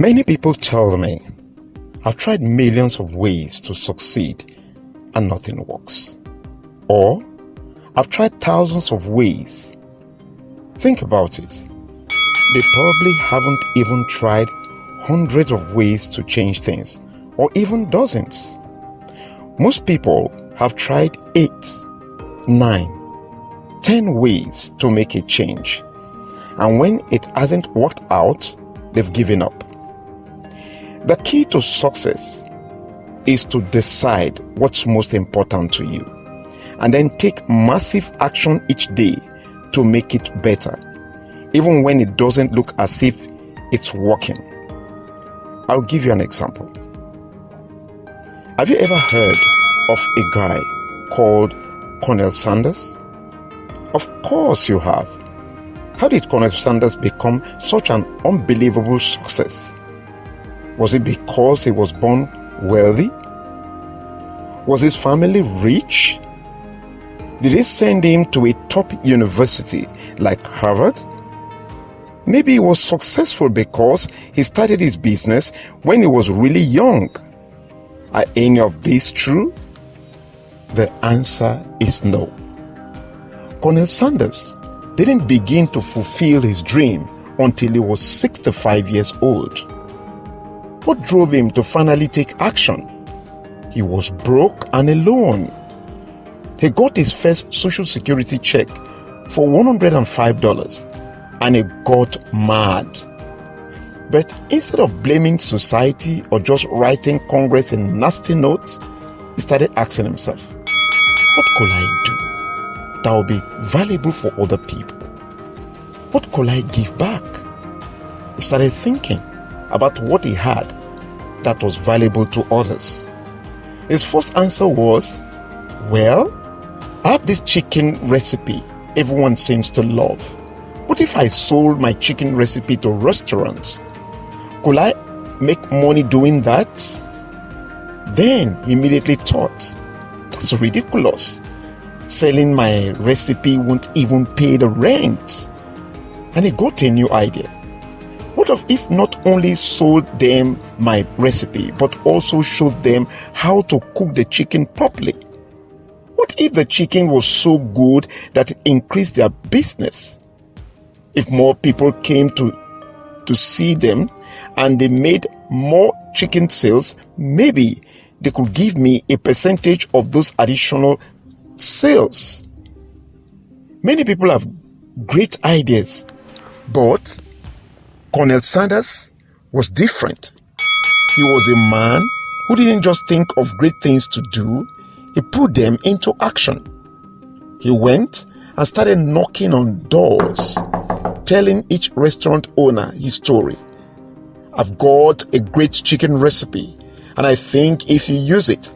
Many people tell me, I've tried millions of ways to succeed and nothing works. Or, I've tried thousands of ways. Think about it. They probably haven't even tried hundreds of ways to change things, or even dozens. Most people have tried 8, 9, 10 ways to make a change. And when it hasn't worked out, they've given up. The key to success is to decide what's most important to you and then take massive action each day to make it better, even when it doesn't look as if it's working. I'll give you an example. Have you ever heard of a guy called Colonel Sanders? Of course you have. How did Colonel Sanders become such an unbelievable success? Was it because he was born wealthy? Was his family rich? Did they send him to a top university like Harvard? Maybe he was successful because he started his business when he was really young. Are any of these true? The answer is no. Colonel Sanders didn't begin to fulfill his dream until he was 65 years old. What drove him to finally take action? He was broke and alone. He got his first Social Security check for $105 and he got mad. But instead of blaming society or just writing Congress a nasty note, he started asking himself, what could I do that will be valuable for other people? What could I give back? He started thinking about what he had that was valuable to others. His first answer was, well, I have this chicken recipe everyone seems to love. What if I sold my chicken recipe to restaurants? Could I make money doing that? Then he immediately thought, that's ridiculous. Selling my recipe won't even pay the rent. And he got a new idea. What if not only sold them my recipe, but also showed them how to cook the chicken properly? What if the chicken was so good that it increased their business? If more people came to see them and they made more chicken sales, maybe they could give me a percentage of those additional sales. Many people have great ideas, but Colonel Sanders was different. He was a man who didn't just think of great things to do, he put them into action. He went and started knocking on doors, telling each restaurant owner his story. I've got a great chicken recipe, and I think if you use it,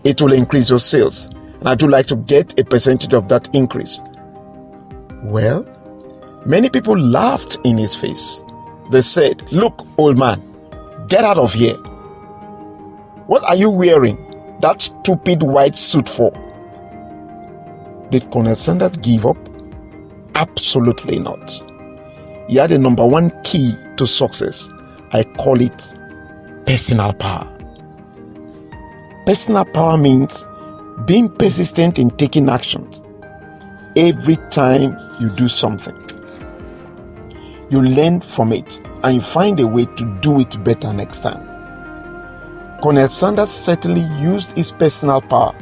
it will increase your sales. And I'd like to get a percentage of that increase. Well, many people laughed in his face. They said, look, old man, get out of here. What are you wearing that stupid white suit for? Did Colonel Sanders give up? Absolutely not. He had the number one key to success. I call it personal power. Personal power means being persistent in taking action. Every time you do something, you learn from it and you find a way to do it better next time. Colonel Sanders certainly used his personal power.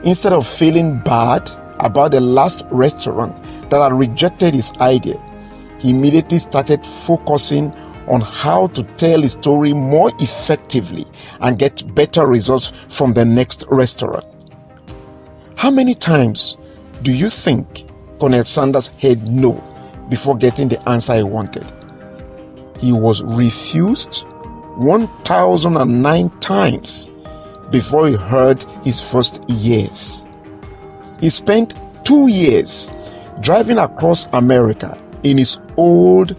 Instead of feeling bad about the last restaurant that had rejected his idea, he immediately started focusing on how to tell his story more effectively and get better results from the next restaurant. How many times do you think Colonel Sanders heard no before getting the answer he wanted? He was refused 1,009 times before he heard his first yes. He spent 2 years driving across America in his old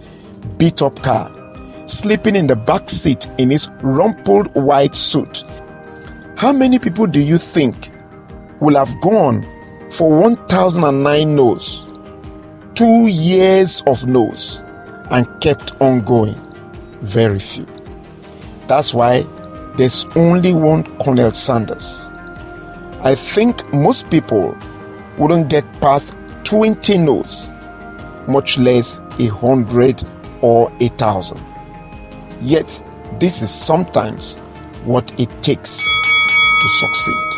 beat-up car, sleeping in the back seat in his rumpled white suit. How many people do you think will have gone for 1,009 no's, 2 years of no's, and kept on going? Very few. That's why there's only one Colonel Sanders. I think most people wouldn't get past 20 no's, much less 100 or 1,000. Yet, this is sometimes what it takes to succeed.